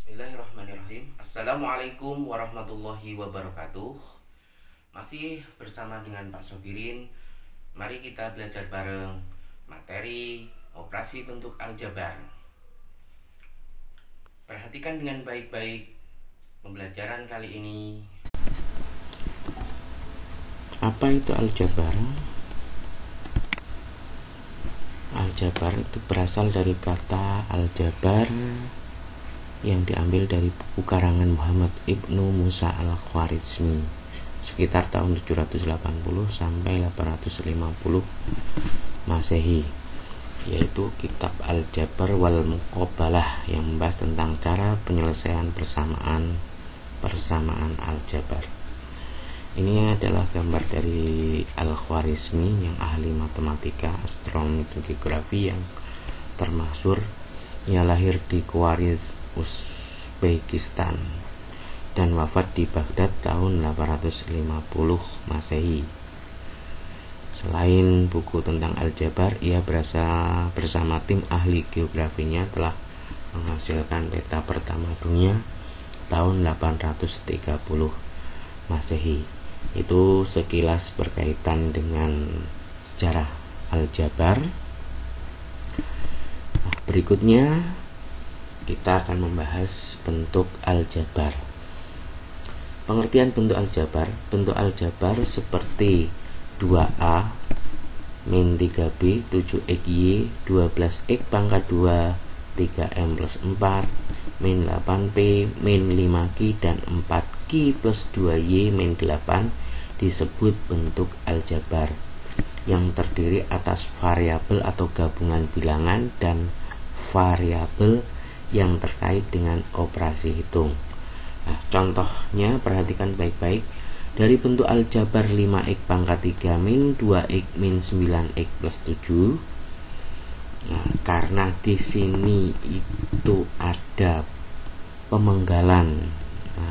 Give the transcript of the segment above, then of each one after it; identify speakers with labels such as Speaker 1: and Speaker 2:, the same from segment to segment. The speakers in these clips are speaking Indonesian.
Speaker 1: Bismillahirrahmanirrahim. Assalamualaikum warahmatullahi wabarakatuh. Masih bersama dengan Pak Sobirin. Mari kita belajar bareng materi operasi bentuk aljabar. Perhatikan dengan baik-baik pembelajaran kali ini.
Speaker 2: Apa itu aljabar? Aljabar itu berasal dari kata aljabar yang diambil dari buku karangan Muhammad Ibnu Musa al-Khwarizmi sekitar tahun 780 sampai 850 Masehi, yaitu kitab Al-Jabar wal Muqabalah yang membahas tentang cara penyelesaian persamaan aljabar. Ini adalah gambar dari Al-Khwarizmi yang ahli matematika, astronomi, dan geografi yang termasyhur. Ia lahir di Khwarizm, Uzbekistan dan wafat di Baghdad tahun 850 Masehi. Selain buku tentang aljabar, ia bersama tim ahli geografinya telah menghasilkan peta pertama dunia tahun 830 Masehi. Itu sekilas berkaitan dengan sejarah aljabar. Berikutnya kita akan membahas bentuk aljabar. Pengertian bentuk aljabar. Bentuk aljabar seperti 2A min 3B 7XY 12X pangkat 2 3M plus 4 min 8P min 5Q dan 4Q plus 2Y min 8 disebut bentuk aljabar yang terdiri atas variabel atau gabungan bilangan dan variabel yang terkait dengan operasi hitung. Nah, contohnya perhatikan baik-baik. Dari bentuk aljabar 5x pangkat 3 min 2x min 9x plus 7. Nah, karena di sini itu ada pemenggalan,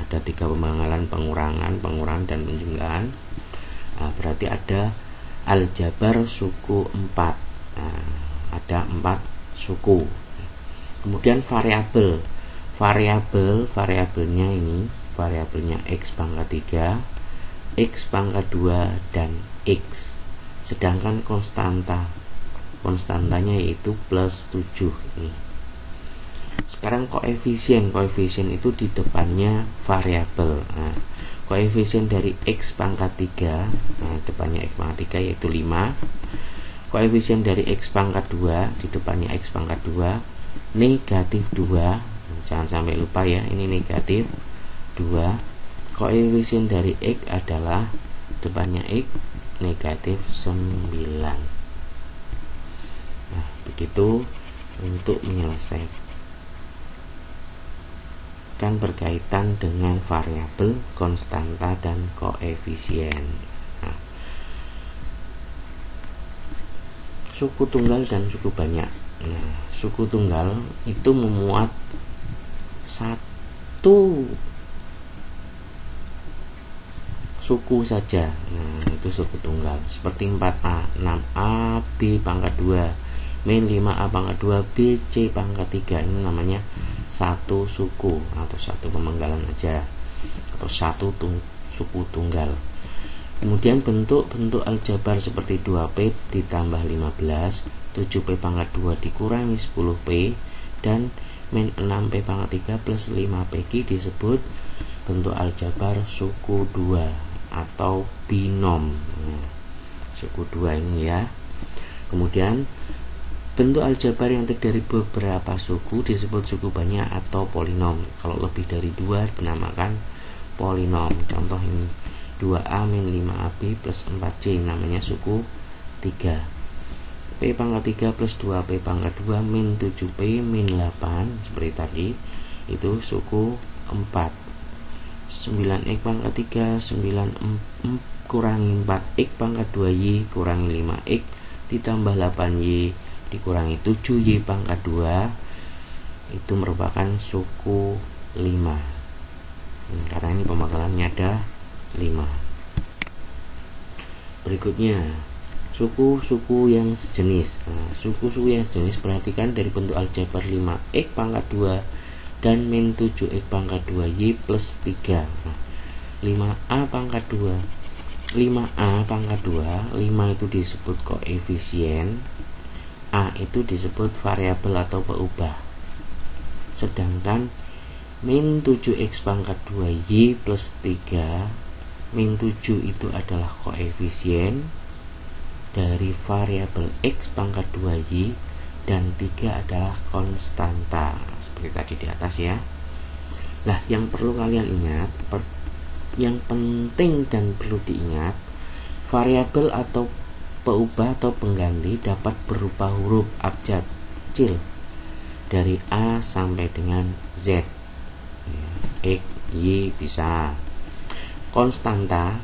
Speaker 2: ada 3 pemenggalan, pengurangan dan penjumlahan. Nah, berarti ada aljabar suku 4. Nah, ada 4 suku. Kemudian variabelnya ini variabelnya x pangkat 3, x pangkat 2 dan x. Sedangkan konstantanya yaitu plus 7 ini. Sekarang koefisien itu di depannya variabel. Nah, koefisien dari x pangkat 3, nah, depannya x pangkat 3 yaitu 5. Koefisien dari x pangkat 2 di depannya x pangkat 2 negatif 2. Jangan sampai lupa ya, ini negatif 2. Koefisien dari x adalah depannya x negatif 9. Nah, begitu untuk menyelesaikan berkaitan dengan variabel, konstanta, dan koefisien. Nah, suku tunggal dan suku banyak. Nah, suku tunggal itu memuat satu suku saja. Nah, itu suku tunggal. Seperti 4A, 6A, B pangkat 2, min 5A pangkat 2, B, C pangkat 3. Ini namanya satu suku atau satu pemenggalan aja, atau satu suku tunggal. Kemudian bentuk aljabar seperti 2P ditambah 15, 7P pangkat 2 dikurangi 10P, dan min 6P pangkat 3 plus 5PQ disebut bentuk aljabar suku 2 atau binom. Nah, suku 2 ini ya. Kemudian bentuk aljabar yang terdiri dari beberapa suku disebut suku banyak atau polinom. Kalau lebih dari 2 dinamakan polinom. Contoh ini 2A min 5AB plus 4C namanya suku 3. P pangkat 3 plus 2P pangkat 2 min 7P min 8 seperti tadi, itu suku 4. 9X pangkat 3 9 kurangi 4X pangkat 2Y kurangi 5X ditambah 8Y dikurangi 7Y pangkat 2 itu merupakan suku 5. Karena ini pemanggalannya ada 5. Berikutnya suku-suku yang sejenis. Suku-suku yang sejenis perhatikan dari bentuk aljabar 5x pangkat 2 dan min 7x pangkat 2y plus 3. Nah, 5a pangkat 2, 5a pangkat 2, 5 itu disebut koefisien, a itu disebut variabel atau peubah. Sedangkan min 7x pangkat 2y plus 3, min 7 itu adalah koefisien dari variabel x pangkat 2y, dan 3 adalah konstanta, seperti tadi di atas ya. Nah, yang perlu kalian ingat, yang penting dan perlu diingat, variabel atau peubah atau pengganti dapat berupa huruf abjad kecil dari A sampai dengan Z, X, Y bisa. Konstanta,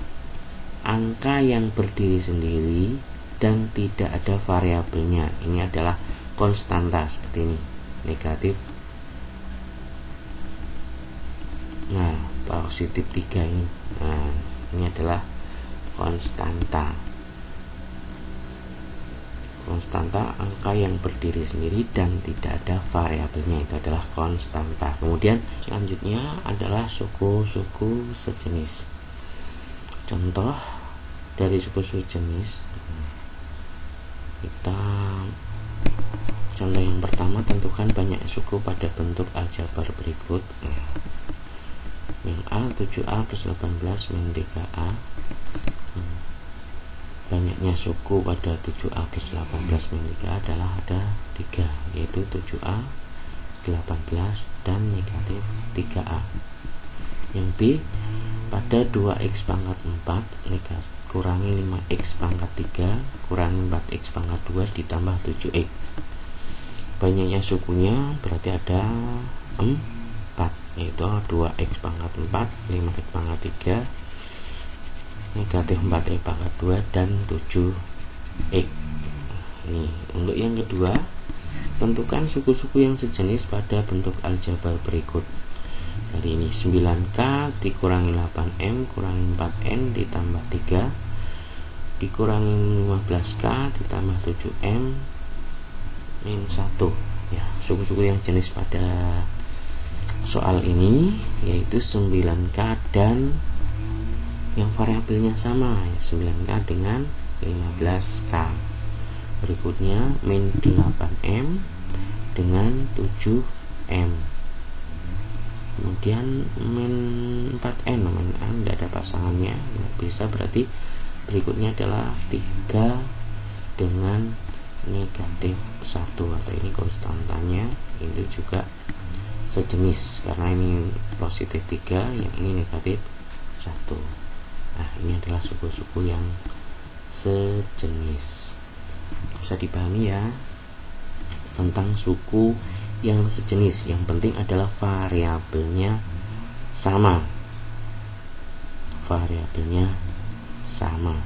Speaker 2: angka yang berdiri sendiri dan tidak ada variabelnya, ini adalah konstanta, seperti ini, negatif. Nah, positif 3 ini. Nah, ini adalah konstanta. Konstanta, angka yang berdiri sendiri dan tidak ada variabelnya, itu adalah konstanta. Kemudian selanjutnya adalah suku-suku sejenis. Contoh dari suku sejenis, kita contoh yang pertama, tentukan banyak suku pada bentuk aljabar berikut. Yang A 7A plus 18 min 3A. Banyaknya suku pada 7A plus 18 min 3 adalah ada 3, yaitu 7A, 18, dan negatif 3A. Yang B, pada 2x pangkat 4 kurangi 5x pangkat 3 kurangi 4x pangkat 2 ditambah 7x. Banyaknya sukunya berarti ada 4, yaitu 2x pangkat 4, 5x pangkat 3, negatif 4x pangkat 2, dan 7x. Nih, untuk yang kedua, tentukan suku-suku yang sejenis pada bentuk aljabar berikut. Dari ini 9k dikurangi 8m kurangi 4n ditambah 3 dikurangi 15k ditambah 7m min 1. Ya, suku-suku yang jenis pada soal ini yaitu 9k dan yang variabelnya sama, ya, 9k dengan 15k. Berikutnya min 8m dengan 7m. Kemudian min 4n, tidak ada pasangannya, bisa, berarti berikutnya adalah 3 dengan negatif 1, atau ini konstantanya, itu juga sejenis karena ini positif 3, yang ini negatif 1. Nah, ini adalah suku-suku yang sejenis. Bisa dipahami ya tentang suku yang sejenis. Yang penting adalah variabelnya sama. Variabelnya sama.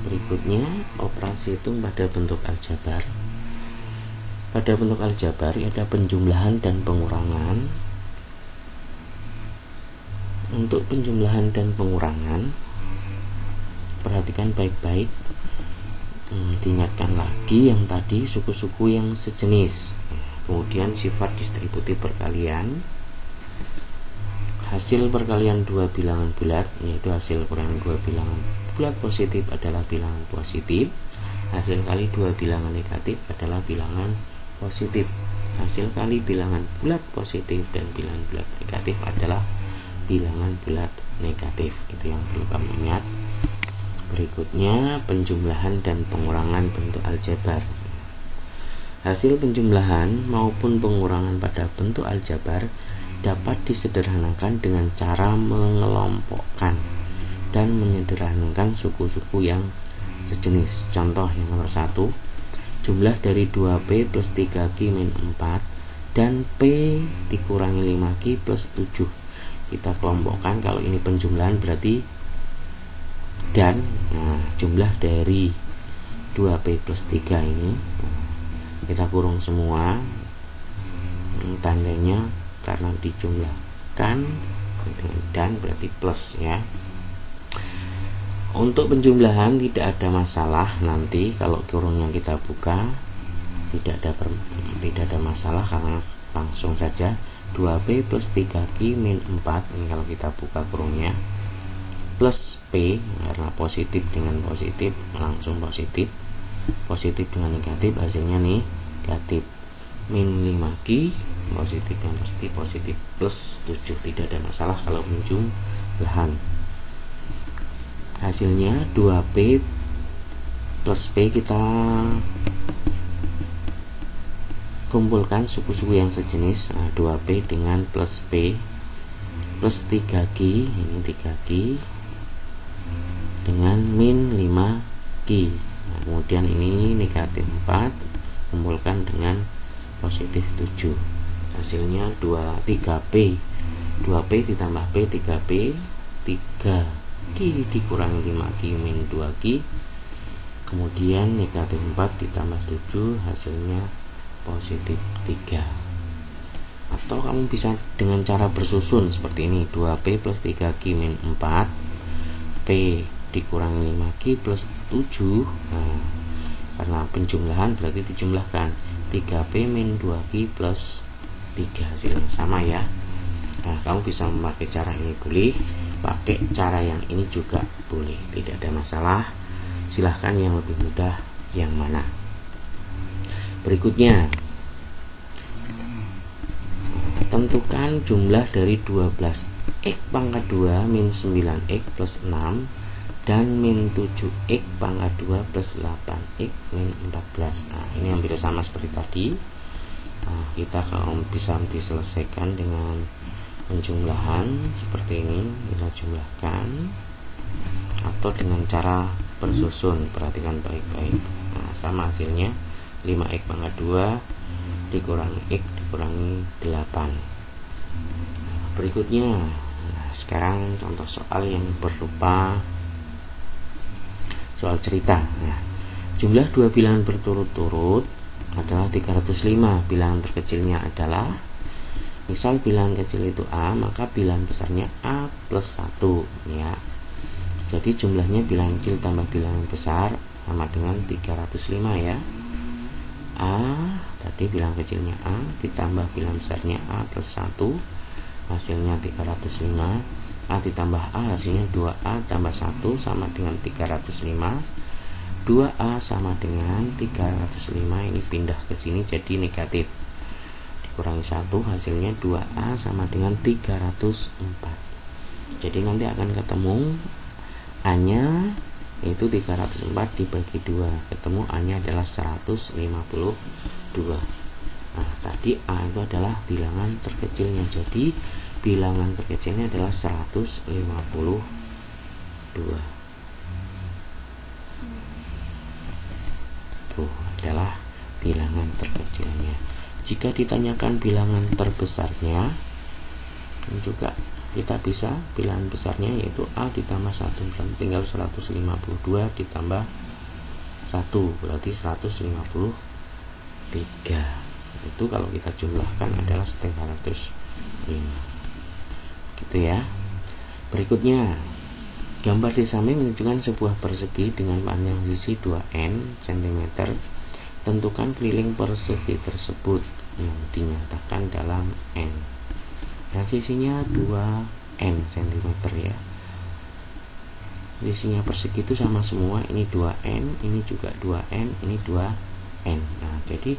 Speaker 2: Berikutnya, operasi hitung pada bentuk aljabar. Pada bentuk aljabar ada penjumlahan dan pengurangan. Untuk penjumlahan dan pengurangan, perhatikan baik-baik. Diingatkan lagi yang tadi suku-suku yang sejenis. Kemudian sifat distributif perkalian. Hasil perkalian dua bilangan bulat, yaitu hasil kurangan dua bilangan bulat positif adalah bilangan positif. Hasil kali dua bilangan negatif adalah bilangan positif. Hasil kali bilangan bulat positif dan bilangan bulat negatif adalah bilangan bulat negatif. Itu yang perlu kamu ingat. Berikutnya, penjumlahan dan pengurangan bentuk aljabar. Hasil penjumlahan maupun pengurangan pada bentuk aljabar dapat disederhanakan dengan cara mengelompokkan dan menyederhanakan suku-suku yang sejenis. Contoh yang nomor 1, jumlah dari 2p plus 3q min 4 dan p dikurangi 5q plus 7. Kita kelompokkan, kalau ini penjumlahan berarti dan jumlah dari 2p plus 3 ini kita kurung semua, tandanya karena dijumlahkan dan berarti plus ya. Untuk penjumlahan tidak ada masalah, nanti kalau kurungnya kita buka tidak ada masalah karena langsung saja 2P plus 3Q min 4. Ini kalau kita buka kurungnya, plus P karena positif dengan positif langsung positif, positif dengan negatif hasilnya negatif, min 5Q positif dan positif plus 7. Tidak ada masalah kalau penjumlahan. Hasilnya 2P plus P, kita kumpulkan suku-suku yang sejenis. 2P dengan plus P plus 3Q, ini 3Q dengan min 5Q. Kemudian ini negatif 4 kumpulkan dengan positif 7. Hasilnya 3P 2P ditambah P 3P, 3Q dikurangi 5Q min 2Q, kemudian negatif 4 ditambah 7 hasilnya positif 3. Atau kamu bisa dengan cara bersusun seperti ini, 2P plus 3Q min 4, P dikurangi 5Q plus 7. Karena penjumlahan berarti dijumlahkan, 3P min 2Q plus 3 hasilnya sama ya. Kamu bisa memakai cara ini boleh, pakai cara yang ini juga boleh, tidak ada masalah. Silahkan yang lebih mudah yang mana. Berikutnya, tentukan jumlah dari 12x pangkat 2 min 9x plus 6 dan min 7x pangkat 2 plus 8x min 14. Ini hampir sama seperti tadi. Kita kalau bisa diselesaikan dengan penjumlahan seperti ini, kita jumlahkan, atau dengan cara bersusun. Perhatikan baik-baik. Sama hasilnya 5x pangkat 2 dikurangi x dikurangi 8. Berikutnya, sekarang contoh soal yang berupa soal cerita. Jumlah dua bilangan berturut-turut adalah 305. Bilangan terkecilnya adalah, misal bilangan kecil itu A, maka bilangan besarnya A plus 1 ya. Jadi jumlahnya bilangan kecil tambah bilangan besar sama dengan 305 ya. A tadi bilangan kecilnya A ditambah bilangan besarnya A plus 1 hasilnya 305. A ditambah A hasilnya 2A tambah 1 sama dengan 305. 2A sama dengan 305, ini pindah ke sini jadi negatif, dikurangi 1 hasilnya 2A sama dengan 304. Jadi nanti akan ketemu A nya yaitu 304 dibagi 2, ketemu A nya adalah 152. Tadi A itu adalah bilangan terkecilnya, jadi bilangan terkecilnya adalah 152. Itu adalah bilangan terkecilnya. Jika ditanyakan bilangan terbesarnya, ini juga kita bisa bilangan besarnya yaitu A ditambah 1, tinggal 152 ditambah 1 berarti 153. Itu kalau kita jumlahkan adalah 305 gitu ya. Berikutnya, gambar di samping menunjukkan sebuah persegi dengan panjang sisi 2n cm. Tentukan keliling persegi tersebut yang dinyatakan dalam n. Dan sisinya 2n cm ya. Sisinya persegi itu sama semua, ini 2n, ini juga 2n, ini 2n. Jadi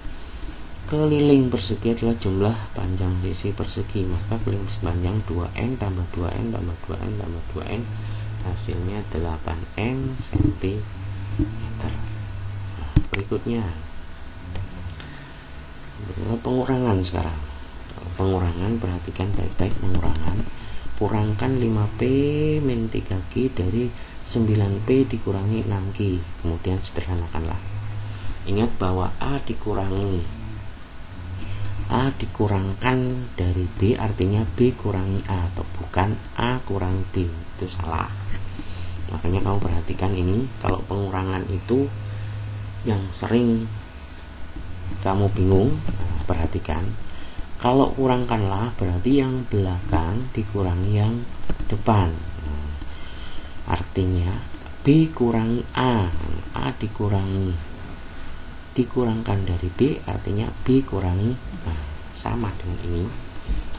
Speaker 2: keliling persegi adalah jumlah panjang sisi persegi, maka keliling panjang 2n tambah 2n tambah 2n tambah 2n hasilnya 8n cm. Berikutnya pengurangan. Sekarang pengurangan, perhatikan baik-baik pengurangan. Kurangkan 5p min 3q dari 9p dikurangi 6q, kemudian sederhanakanlah. Ingat bahwa A dikurangkan dari B artinya B kurangi A, atau bukan A kurangi B, itu salah. Makanya kamu perhatikan ini, kalau pengurangan itu yang sering kamu bingung, perhatikan. Kalau kurangkanlah berarti yang belakang dikurangi yang depan. Artinya B kurangi A, A dikurangi dikurangkan dari B, artinya B kurangi A. Sama dengan ini.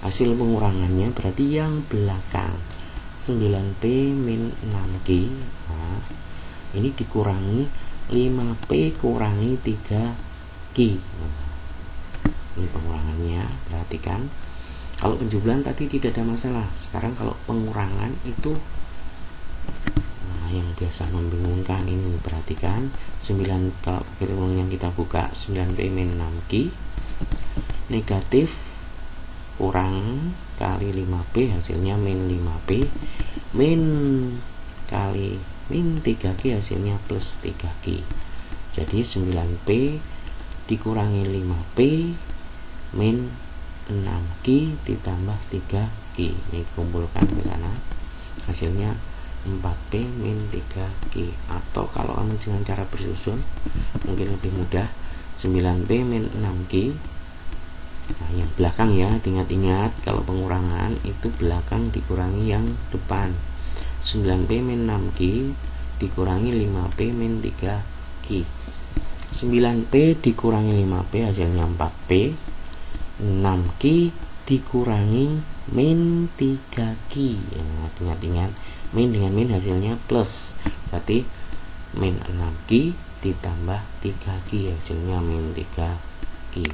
Speaker 2: Hasil pengurangannya berarti yang belakang 9P min 6Q. Nah, ini dikurangi 5P kurangi 3Q. Nah, ini pengurangannya. Perhatikan, kalau penjumlahan tadi tidak ada masalah. Sekarang kalau pengurangan itu yang biasa membingungkan ini. Perhatikan 9, kalau yang kita buka 9P min 6Q negatif kurang kali 5P hasilnya min 5P min kali min 3Q hasilnya plus 3Q. Jadi 9P dikurangi 5P min 6Q ditambah 3Q. Ini kumpulkan ke sana, hasilnya 4P min 3Q. Atau kalau kamu dengan cara bersusun mungkin lebih mudah, 9P min 6Q. Nah, yang belakang ya, ingat-ingat kalau pengurangan itu belakang dikurangi yang depan. 9P min 6Q dikurangi 5P min 3Q. 9P dikurangi 5P hasilnya 4P. 6Q dikurangi min 3Q. Nah, ingat-ingat, min dengan min hasilnya plus, berarti min 6Q ditambah 3Q hasilnya min 3Q.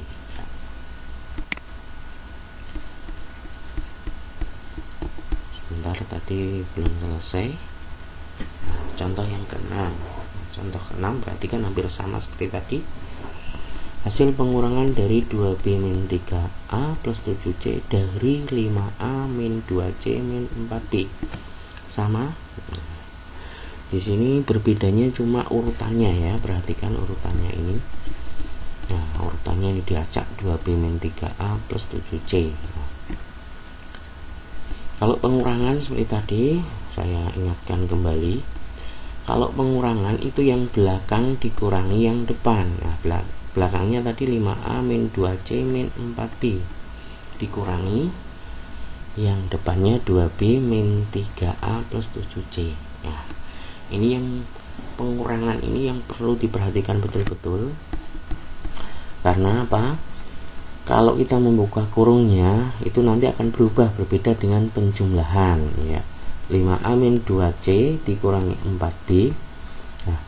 Speaker 2: Sebentar, tadi belum selesai. Nah, contoh yang ke-6. Contoh ke-6 berarti kan hampir sama seperti tadi. Hasil pengurangan dari 2B min 3A plus 7C dari 5A min 2C min 4B. Sama. Di sini berbedanya cuma urutannya ya. Perhatikan urutannya ini. Nah, urutannya ini diacak 2B min 3A plus 7C. Nah, kalau pengurangan seperti tadi, saya ingatkan kembali. Kalau pengurangan itu yang belakang dikurangi yang depan. Nah, belakangnya tadi 5A min 2C min 4B dikurangi yang depannya 2B min 3A plus 7C. Nah, ini yang pengurangan ini yang perlu diperhatikan betul-betul. Karena apa? Kalau kita membuka kurungnya itu nanti akan berubah, berbeda dengan penjumlahan ya. 5A min 2C dikurangi 4B. Nah,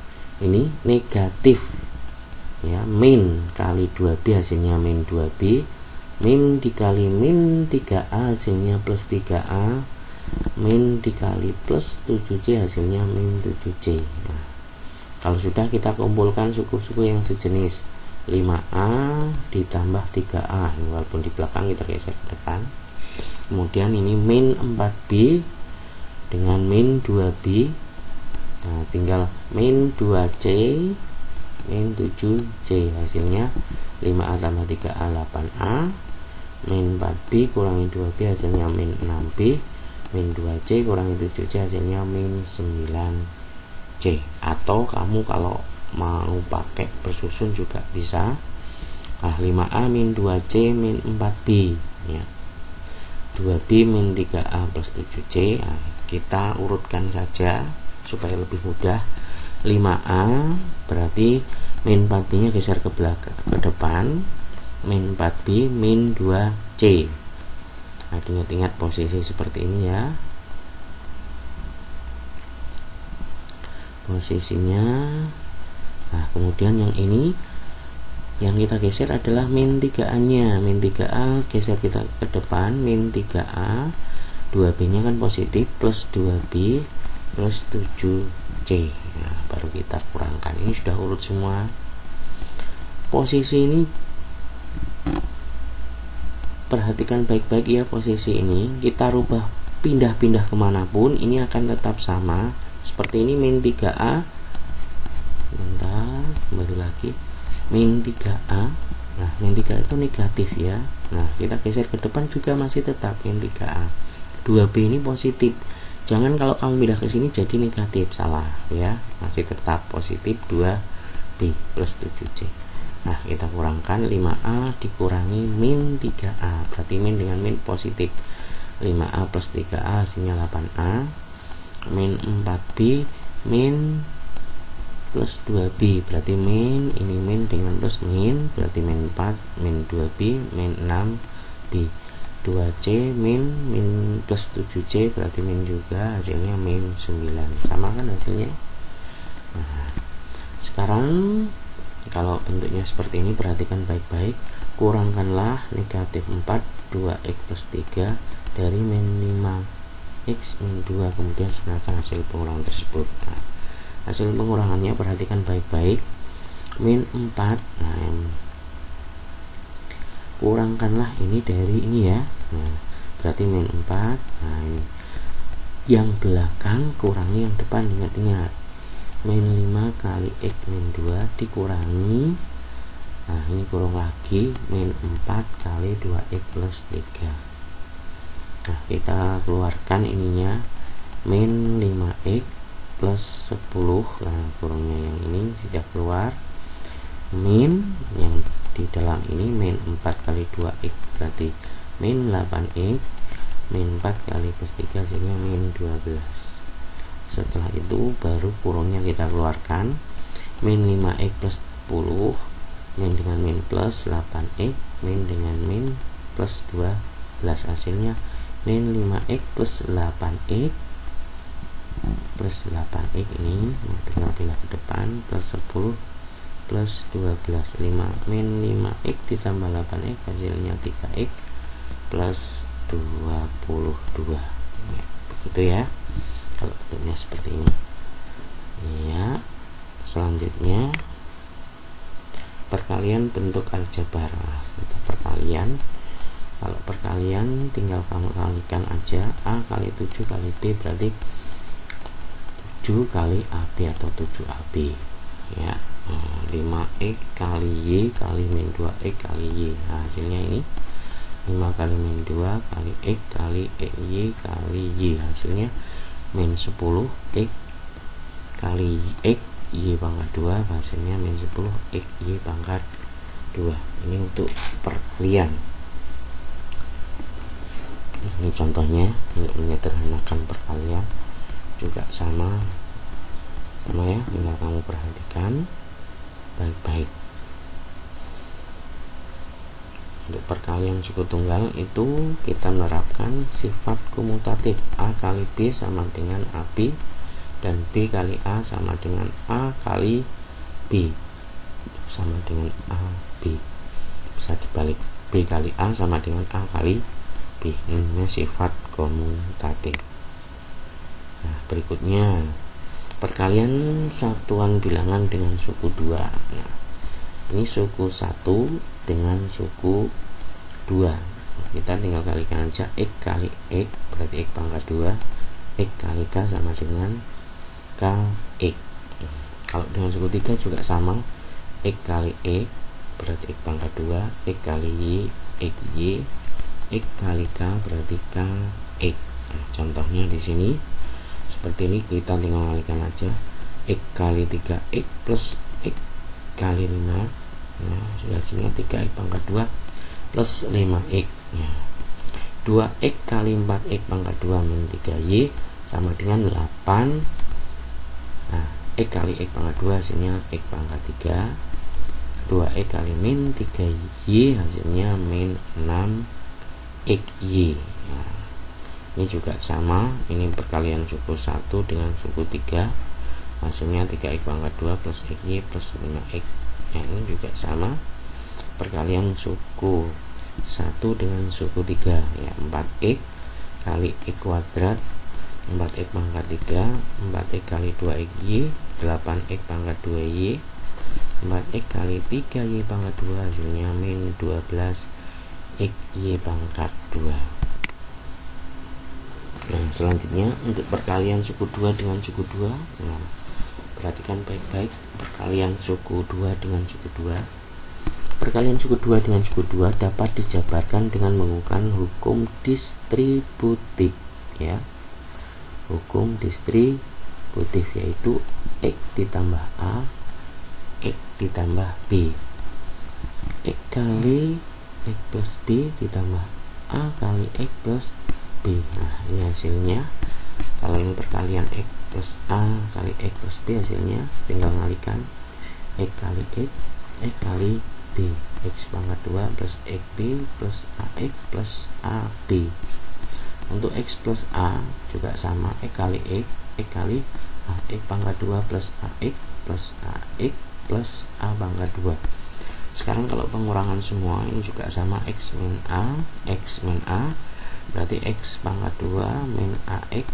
Speaker 2: ini negatif ya, min kali 2B hasilnya min 2B, min dikali min 3A hasilnya plus 3A, min dikali plus 7C hasilnya min 7C. Nah, kalau sudah kita kumpulkan suku-suku yang sejenis, 5A ditambah 3A, walaupun di belakang kita geser ke depan. Kemudian ini min 4B dengan min 2B. Nah, tinggal min 2C min 7C hasilnya 5A tambah 3A 8A, min 4B kurangi 2B hasilnya min 6B, min 2C kurangi 7C hasilnya min 9C. Atau kamu kalau mau pakai bersusun juga bisa. 5A min 2C min 4B ya. 2B min 3A plus 7C. Nah, kita urutkan saja supaya lebih mudah. 5A berarti min 4B nya geser ke belakang, ke depan, min 4B min 2C. Nah, ingat-ingat posisi seperti ini ya, posisinya. Nah, kemudian yang ini yang kita geser adalah min 3A nya. Min 3A geser kita ke depan, min 3A, 2B nya kan positif, plus 2B plus 7C. Nah, baru kita kurangkan. Ini sudah urut semua. Posisi ini perhatikan baik-baik ya, posisi ini kita rubah, pindah-pindah kemanapun ini akan tetap sama. Seperti ini min 3A, bentar, kembali lagi, min 3A. Nah, min 3 itu negatif ya. Nah, kita geser ke depan juga masih tetap min 3A. 2B ini positif. Jangan kalau kamu pindah ke sini jadi negatif, salah ya. Masih tetap positif 2B plus 7C. Nah, kita kurangkan 5A dikurangi min 3A. Berarti min dengan min positif. 5A plus 3A hasilnya 8A. Min 4B min plus 2B, berarti min, ini min dengan plus min, berarti min 4, min 2B, min 6B. 2C min plus 7C, berarti min juga, hasilnya min 9. Sama kan hasilnya? Nah, sekarang kalau bentuknya seperti ini, perhatikan baik-baik. Kurangkanlah negatif 4 2x plus 3 dari min 5x min 2, kemudian serahkan hasil pengurangan tersebut. Nah, hasil pengurangannya perhatikan baik-baik. Min 4, nah, kurangkanlah ini dari ini ya. Nah, berarti min 4. Nah, ini yang belakang kurangi yang depan, ingat-ingat. Min 5 kali x min 2 dikurangi, nah ini kurang lagi, min 4 kali 2x plus 3. Nah, kita keluarkan ininya, min 5x plus 10. Nah, kurangnya yang ini sudah keluar. Min yang di dalam ini min 4 kali 2x, berarti min 8x, min 4 kali plus 3 hasilnya min 12. Setelah itu baru kurungnya kita keluarkan, min 5x plus 10, min dengan min plus 8x, min dengan min plus 12, hasilnya min 5x plus 8x plus 8x, ini tinggal pindah ke depan, plus 10 plus 12, 5 min 5x ditambah 8x hasilnya 3x plus 22 ya, begitu ya kalau bentuknya seperti ini ya. Selanjutnya perkalian bentuk aljabar. Kita perkalian, kalau perkalian tinggal kamu kalikan aja, A kali 7 kali B berarti 7 kali AB atau 7AB ya. 5x kali Y kali min 2x kali Y, nah, hasilnya ini 5 kali min 2 kali x kali y kali y, hasilnya min 10 x kali x y pangkat 2, hasilnya min 10 x y pangkat 2. Ini untuk perkalian. Ini contohnya untuk menyederhanakan perkalian juga sama ya, tinggal kamu perhatikan baik-baik. Untuk perkalian suku tunggal itu kita menerapkan sifat komutatif, A kali B sama dengan AB dan B kali A sama dengan A kali B sama dengan AB. Bisa dibalik, B kali A sama dengan A kali B. Ini sifat komutatif. Nah, berikutnya perkalian satuan bilangan dengan suku 2. Nah, ini suku 1 dengan suku 2, kita tinggal kalikan aja, x kali x berarti x pangkat 2, x kali k sama dengan kx. Kalau dengan suku 3 juga sama, x kali x berarti x pangkat 2, x kali y x y, x kali k berarti kx. Nah, contohnya di sini seperti ini, kita tinggal kalikan aja, x kali 3x plus x kali 5, nah hasilnya 3x pangkat 2 plus 5x. Nah, 2x kali 4x pangkat 2 min 3y sama dengan 8. Nah, x kali x pangkat 2 hasilnya x pangkat 3. 2x kali min 3y hasilnya min 6xy. Nah, ini juga sama, ini perkalian suku 1 dengan suku 3, hasilnya 3x pangkat 2 plus xy plus 5x. Nah, ini juga sama, perkalian suku 1 dengan suku 3 ya, 4x kali x kuadrat 4x pangkat 3, 4x kali 2xy, 8x pangkat 2y, 4x kali 3y pangkat 2 hasilnya min 12xy pangkat 2. Nah, selanjutnya untuk perkalian suku 2 dengan suku 2. Nah, perhatikan baik-baik, perkalian suku 2 dengan suku 2. Perkalian suku 2 dengan suku 2 dapat dijabarkan dengan menggunakan hukum distributif ya. Hukum distributif yaitu x ditambah a, x ditambah b. X kali x plus b ditambah a kali x plus b. Nah, ini hasilnya Kalau ini perkalian X plus A kali X plus B, hasilnya tinggal ngalikan X kali X kali B. X pangkat 2 plus XB plus AX plus AB. Untuk X plus A juga sama, X kali X kali AX pangkat 2 plus AX plus AX plus A pangkat 2. Sekarang kalau pengurangan semua ini juga sama, X min A berarti X pangkat 2 min AX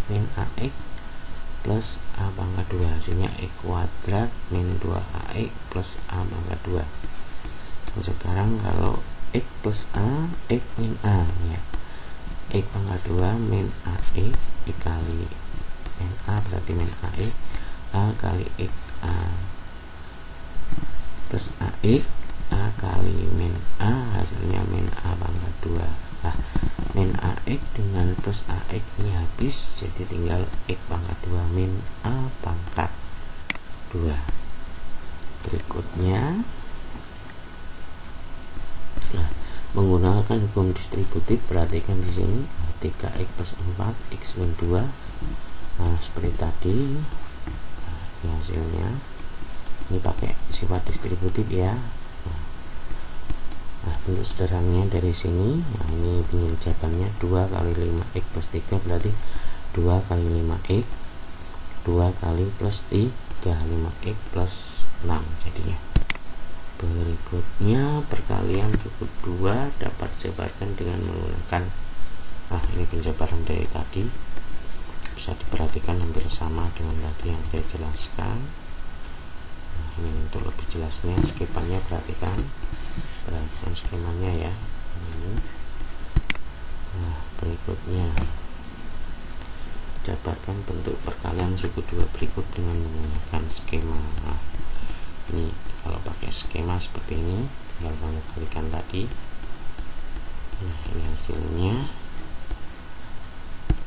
Speaker 2: plus A pangkat 2, hasilnya X kuadrat min 2AX plus A pangkat 2. Dan sekarang kalau X plus A, X min A ya, X pangkat 2 min AX, X kali min A berarti min AX, A kali X A plus AX, A kali min A, hasilnya min A pangkat 2. Nah, min AX dengan plus AX ini habis, jadi tinggal X pangkat 2 min A pangkat 2. Berikutnya, nah, menggunakan hukum distributif, perhatikan di sini 3x plus 4 x min 2. Nah, seperti tadi, nah, ini hasilnya. Ini pakai sifat distributif ya. Nah, bentuk sederhananya dari sini. Nah, ini bentuk jawabannya 2 kali 5x plus 3 berarti 2 kali 5x, 2 kali plus 3, 5x plus 6 jadinya. Berikutnya perkalian cukup 2 dapat dijabarkan dengan menggunakan, nah ini penjabaran dari tadi, bisa diperhatikan hampir sama dengan tadi yang saya jelaskan. Nah, ini untuk lebih jelasnya skemanya perhatikan skemanya ya. Ini. Nah, berikutnya dapatkan bentuk perkalian suku 2 berikut dengan menggunakan skema. Nah, ini kalau pakai skema seperti ini tinggal kamu kalikan tadi. Nah, ini hasilnya.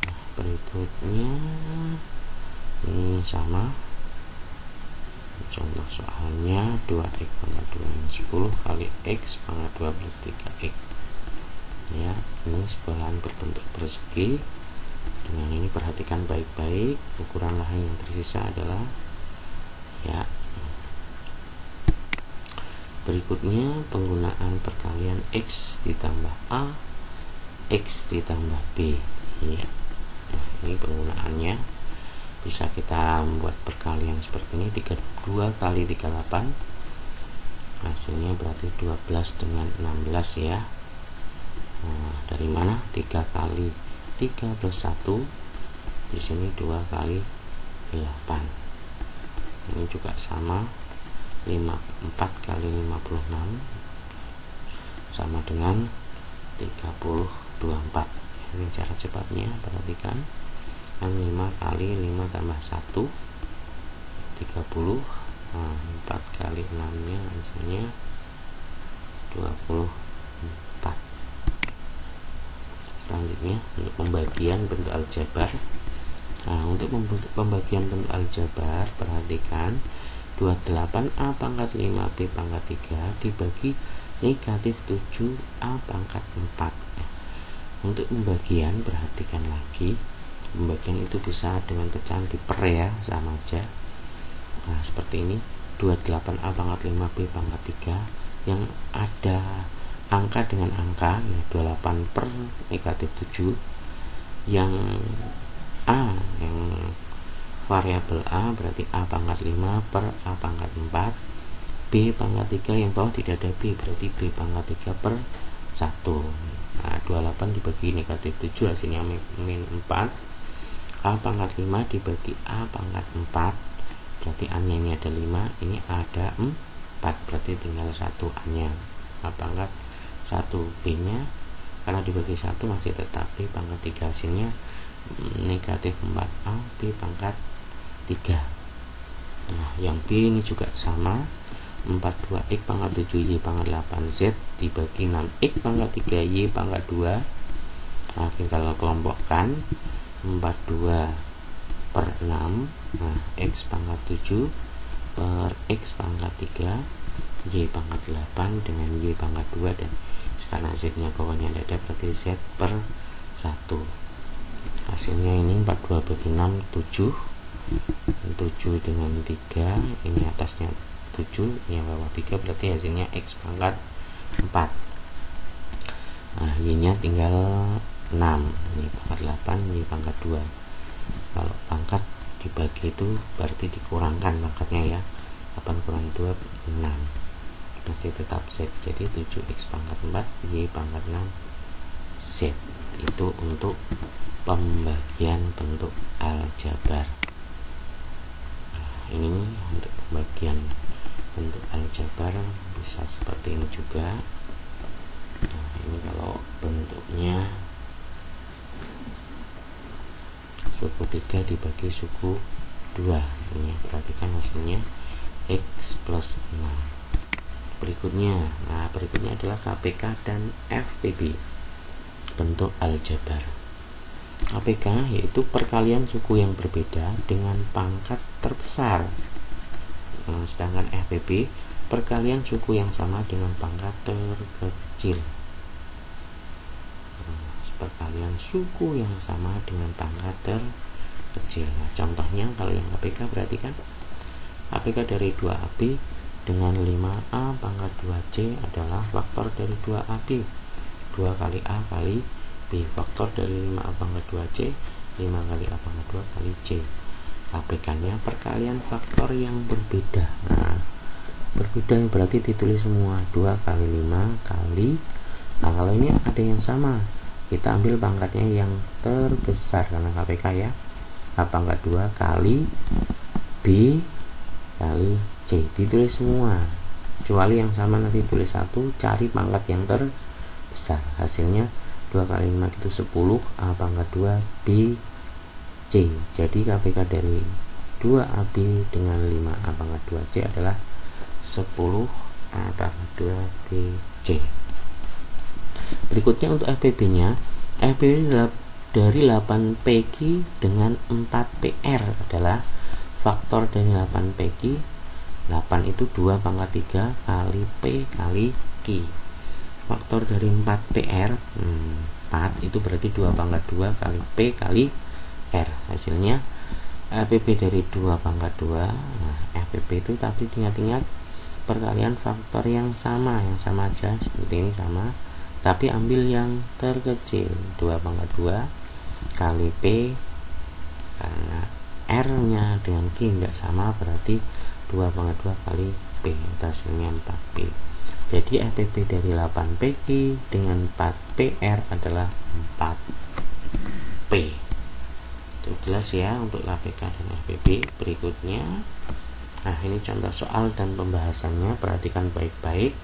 Speaker 2: Nah, berikutnya ini sama. Contoh soalnya 2x pangkat 2 10 kali x pangkat 2 plus 3x ya. Ini sebelahan berbentuk persegi. Dengan ini perhatikan baik-baik, ukuran lahan yang tersisa adalah ya. Berikutnya penggunaan perkalian x ditambah a, x ditambah b ya. Nah, ini penggunaannya bisa kita membuat perkalian seperti ini. 32 kali 38 hasilnya berarti 12 dengan 16 ya. Nah, dari mana? 3 kali 3 plus 1, di sini 2 kali 8. Ini juga sama, 4 kali 56 sama dengan 24. Ini cara cepatnya, perhatikan. 5 kali 5 tambah 1 30. Nah, 4 kali 6 nya hasilnya 24. Selanjutnya untuk pembagian bentuk aljabar. Nah, untuk pembagian bentuk aljabar perhatikan 28a pangkat 5b pangkat 3 dibagi negatif 7a pangkat 4. Untuk pembagian perhatikan lagi, pembagian itu bisa dengan pecahan per ya, sama aja. Nah, seperti ini 28a pangkat 5b pangkat 3 yang ada angka dengan angka ya, 28 per negatif 7, yang a yang variabel a berarti a pangkat 5 per a pangkat 4, b pangkat 3 yang bawah tidak ada b berarti b pangkat 3 per 1. Nah, 28 dibagi negatif 7 hasilnya min 4. A pangkat 5 dibagi A pangkat 4 berarti A nya ini ada 5, ini ada 4 berarti tinggal 1 A nya. A pangkat 1, B nya karena dibagi 1 masih tetap B pangkat 3, hasilnya negatif 4A B pangkat 3. Nah, yang B ini juga sama, 42x pangkat 7y pangkat 8z dibagi 6x pangkat 3y pangkat 2. Nah, kalau kelompokkan 42 per 6, nah x pangkat 7 per x pangkat 3 y pangkat 8 dengan y pangkat 2, dan sekarang z nya bawahnya tidak ada berarti z per 1. hasilnya ini 42 bagi 6 7 dengan 3, ini atasnya 7, ini bawah 3, berarti hasilnya X pangkat 4. Nah, Y nya tinggal 6, ini pangkat 8, Y pangkat 2. Kalau pangkat dibagi itu berarti dikurangkan pangkatnya ya, 8 kurangi 2 6, masih tetap Z, jadi 7X pangkat 4 Y pangkat 6 Z. Itu untuk pembagian bentuk aljabar. Ini untuk pembagian bentuk aljabar bisa seperti ini juga. Nah, ini kalau bentuknya suku 3 dibagi suku 2, ini perhatikan hasilnya X plus 6. Berikutnya adalah KPK dan FPB bentuk aljabar. KPK yaitu perkalian suku yang berbeda dengan pangkat terbesar. Sedangkan FPB perkalian suku yang sama dengan pangkat terkecil. Perkalian suku yang sama dengan pangkat terkecil. Nah, contohnya kalau yang KPK berarti kan KPK dari 2AB dengan 5A pangkat 2C adalah faktor dari 2AB. 2 kali A kali B, faktor dari 5A pangkat 2C 5 kali A pangkat 2 kali C. KPK nya perkalian faktor yang berbeda. Nah, berbeda berarti ditulis semua 2 kali 5 kali. Nah, kalau ini ada yang sama, kita ambil pangkatnya yang terbesar karena KPK ya, A pangkat 2 kali B kali C, ditulis semua kecuali yang sama nanti tulis 1, cari pangkat yang terbesar. Hasilnya 2 kali 5 itu 10, A pangkat 2 B C. Jadi KPK dari 2AB dengan 5A pangkat 2C adalah 10 A pangkat 2 B C. Berikutnya untuk FPB nya, FPB dari 8PQ dengan 4PR adalah faktor dari 8PQ. 8 itu 2 pangkat 3 kali P kali Q. Faktor dari 4PR 4 itu berarti 2 pangkat 2 kali P kali R. Hasilnya FPB dari 2 pangkat 2. Nah, FPB itu tapi ingat-ingat perkalian faktor yang sama aja seperti ini sama, tapi ambil yang terkecil. 2 pangkat 2 kali P, karena R nya dengan Q tidak sama berarti 2 pangkat 2 kali P, hasilnya 4P. Jadi FPB dari 8PQ dengan 4PR adalah 4P. Itu jelas ya untuk KPK dan FPB. Berikutnya, nah ini contoh soal dan pembahasannya, perhatikan baik-baik.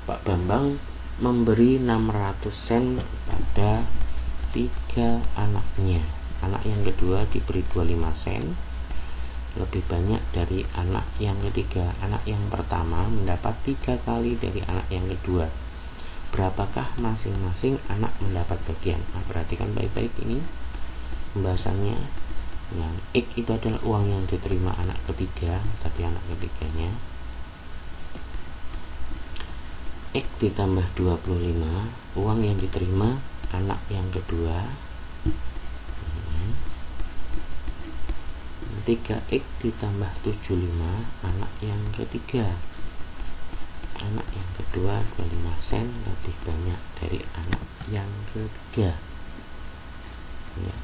Speaker 2: Pak Bambang memberi 600 sen pada 3 anaknya. Anak yang kedua diberi 25 sen, lebih banyak dari anak yang ketiga. Anak yang pertama mendapat 3 kali dari anak yang kedua. Berapakah masing-masing anak mendapat bagian? Nah, perhatikan baik-baik ini pembahasannya. Yang X itu adalah uang yang diterima anak ketiga, tapi anak ketiganya X ditambah 25 uang yang diterima anak yang kedua. 3X ditambah 75 anak yang ketiga. Anak yang kedua 25 sen lebih banyak dari anak yang ketiga ya.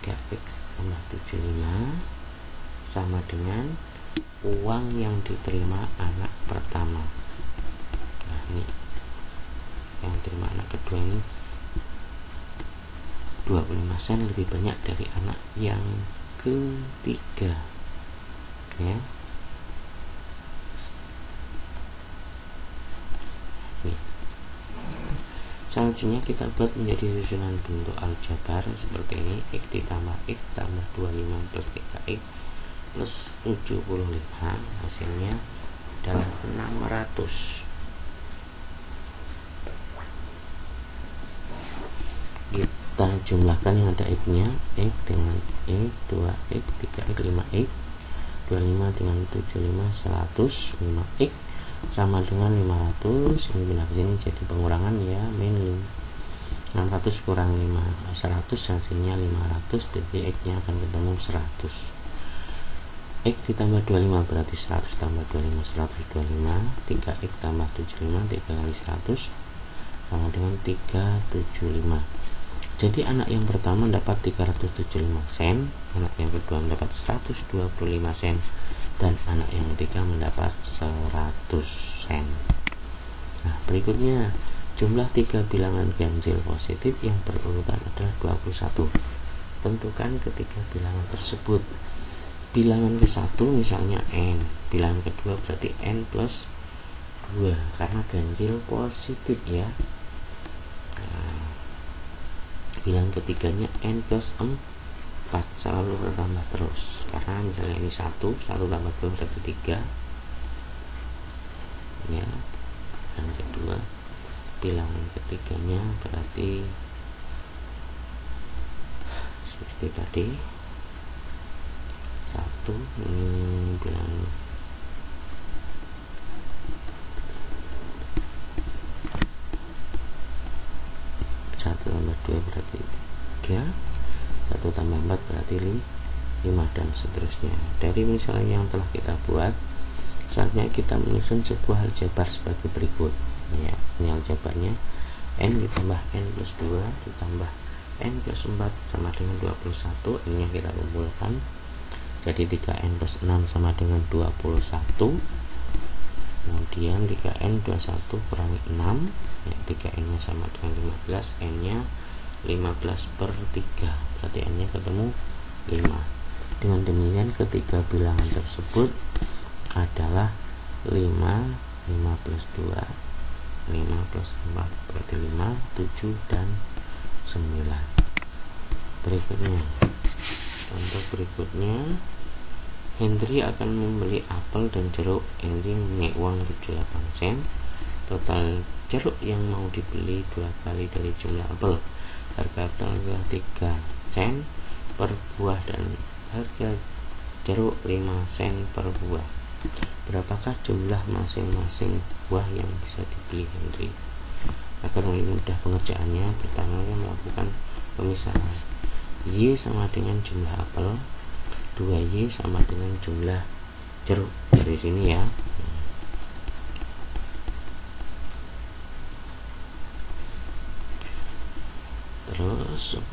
Speaker 2: 3X tambah 75 sama dengan uang yang diterima anak pertama. Nah, ini yang diterima anak kedua ini 25 sen lebih banyak dari anak yang ketiga ya. Nih. Selanjutnya kita buat menjadi susunan bentuk aljabar seperti ini. X ditambah X tambah 25 plus 3X plus 75, hasilnya adalah 600. Kita jumlahkan yang ada X nya, X dengan X, 2X, 3X, 5X, 25 dengan 75, 100, 5X sama dengan 500. Ini pindah ke sini jadi pengurangan ya, min 600 kurang 100 hasilnya 500, berarti X nya akan ketemu 100. X ditambah 25 berarti 100 tambah 25 125. 3X tambah 75 3 kali 100 sama dengan 375. Jadi anak yang pertama dapat 375 sen, anak yang kedua mendapat 125 sen, dan anak yang ketiga mendapat 100 sen. Nah, berikutnya jumlah 3 bilangan ganjil positif yang berurutan adalah 21. Tentukan ketiga bilangan tersebut. Bilangan ke-1 misalnya n, bilangan kedua berarti n plus 2 karena ganjil positif ya. Nah, bilangan ketiganya n plus 4 selalu bertambah terus karena misalnya ini 1 tambah 2 berarti 3 ya. Yang kedua bilangan ketiganya berarti seperti tadi 1 ini bilangan satu tambah 2 berarti 3, 1 tambah 4 berarti 5 dan seterusnya. Dari misalnya yang telah kita buat, saatnya kita menyusun sebuah aljabar sebagai berikut ya. Ini aljabarnya n ditambah n plus 2 ditambah n plus 4 sama dengan 21. Ini yang kita kumpulkan jadi 3n plus 6 sama dengan 21. Kemudian 3n 21 kurangi 6 ya, 3n nya sama dengan 15, n nya 15 per 3 berarti n nya ketemu 5. Dengan demikian ketiga bilangan tersebut adalah 5 plus 2 5 plus 4 berarti 5, 7 dan 9. Berikutnya contoh berikutnya, Henry akan membeli apel dan jeruk. Henry punya uang 78 sen. Total jeruk yang mau dibeli 2 kali dari jumlah apel. Harga apel adalah 3 sen per buah dan harga jeruk 5 sen per buah. Berapakah jumlah masing-masing buah yang bisa dibeli Henry? Agar lebih mudah pengerjaannya, pertama melakukan pemisahan. Y sama dengan jumlah apel, 2Y sama dengan jumlah jeruk dari sini ya. Terus 10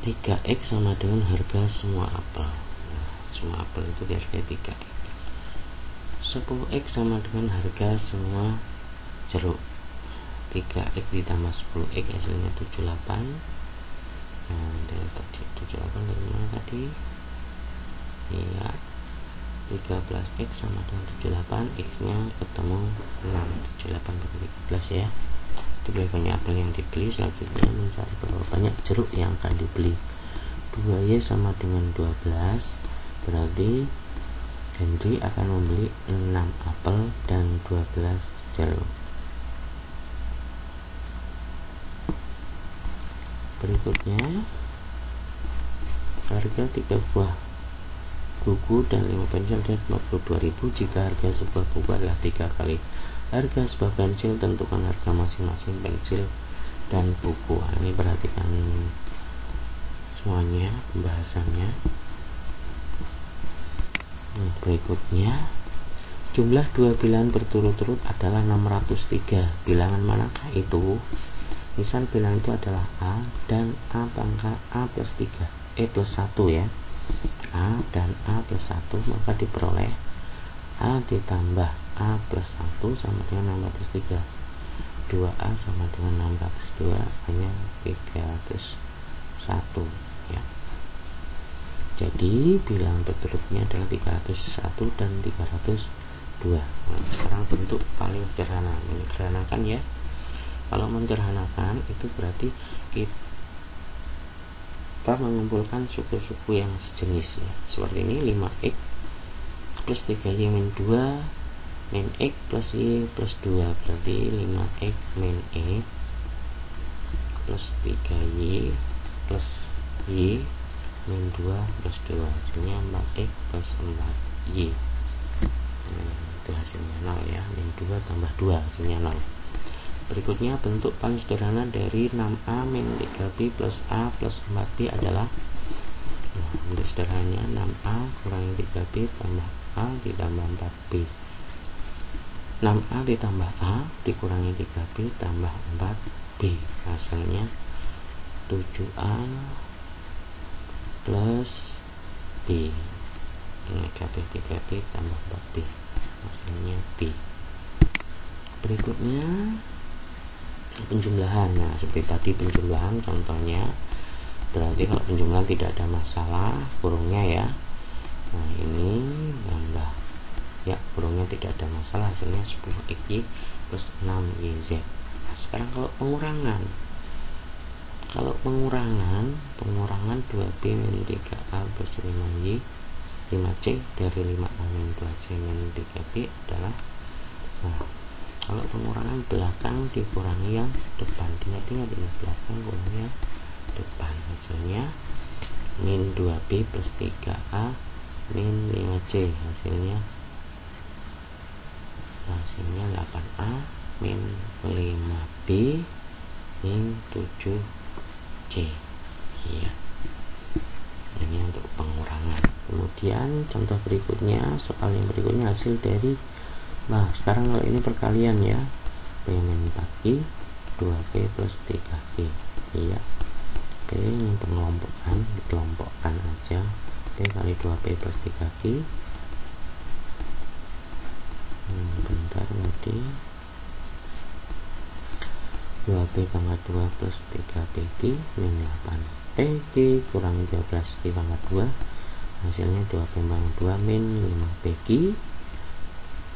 Speaker 2: 3X sama dengan harga semua apel. Nah, semua apel itu dihargai 3X. 10X sama dengan harga semua jeruk. 3X ditambah 10X hasilnya 78. Nah, dari tadi 78 dari mana tadi? Iya, 13X sama dengan 78, X nya ketemu 6, 78 bagi 13 ya. Dibeli banyak apel yang dibeli. Selanjutnya mencari berapa banyak jeruk yang akan dibeli. 2Y sama dengan 12 berarti Henry akan membeli 6 apel dan 12 jeruk. Berikutnya harga 3 buah buku dan 5 pensil dan 52.000. Jika harga sebuah buku adalah 3 kali harga sebuah pensil, tentukan harga masing-masing pensil dan buku. Ini perhatikan semuanya pembahasannya. Berikutnya jumlah 2 bilangan berturut-turut adalah 603. Bilangan manakah itu? Misal bilangan itu adalah A dan A pangkat A plus 3 plus 1 ya. A dan A plus 1, maka diperoleh A ditambah A plus 1 sama dengan 603. 2A sama dengan 602 hanya 301 ya. Jadi bilangan berturutnya adalah 301 dan 302. Nah, sekarang bentuk paling sederhana, menyederhanakan ya. Kalau menyederhanakan itu berarti kita mengumpulkan suku-suku yang sejenis ya. Seperti ini 5X plus 3Y min 2 min X plus Y plus 2 berarti 5X min X plus 3Y plus Y min 2 plus 2 hasilnya 4X plus 4Y. Itu hasilnya 0 ya. Min 2 tambah 2 hasilnya 0. Berikutnya bentuk paling sederhana dari 6A min 3B plus A plus 4B adalah, bentuk sederhananya 6A kurangi 3B tambah A ditambah 4B. 6A ditambah A dikurangi 3B tambah 4B, hasilnya 7A plus B. Negatif 3B tambah 4B, hasilnya B. Berikutnya penjumlahan. Nah, seperti tadi penjumlahan contohnya, berarti kalau penjumlahan tidak ada masalah kurungnya ya. Nah, ini tambah ya, kurungnya tidak ada masalah, hasilnya 10xy plus 6yz. Nah, sekarang kalau pengurangan, pengurangan 2b min 3a plus 5c dari 5a min 2c min 3b adalah, nah, kalau pengurangan belakang dikurangi yang depan, ingat-ingat ini, belakang kurangi yang depan, hasilnya min 2b plus 3a min 5c, hasilnya 8a min 5b min 7c ya. Ini untuk pengurangan. Kemudian contoh berikutnya, soal yang berikutnya hasil dari, nah sekarang kalau ini perkalian ya, b min 4i 2b plus 3b ya. Oke, ini pengelompokan, dikelompokkan aja, b kali 2b plus 3b. Bentar nanti 2b pangkat 2 plus 3bg min 8bg kurangi 12g pangkat 2, hasilnya 2b pangkat 2 min 5bg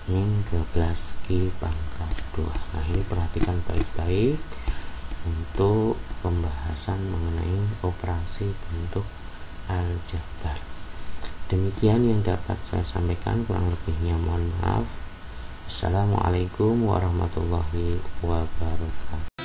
Speaker 2: min 12g pangkat 2. Nah, ini perhatikan baik-baik untuk pembahasan mengenai operasi bentuk aljabar. Demikian yang dapat saya sampaikan, kurang lebihnya mohon maaf. Assalamualaikum warahmatullahi wabarakatuh.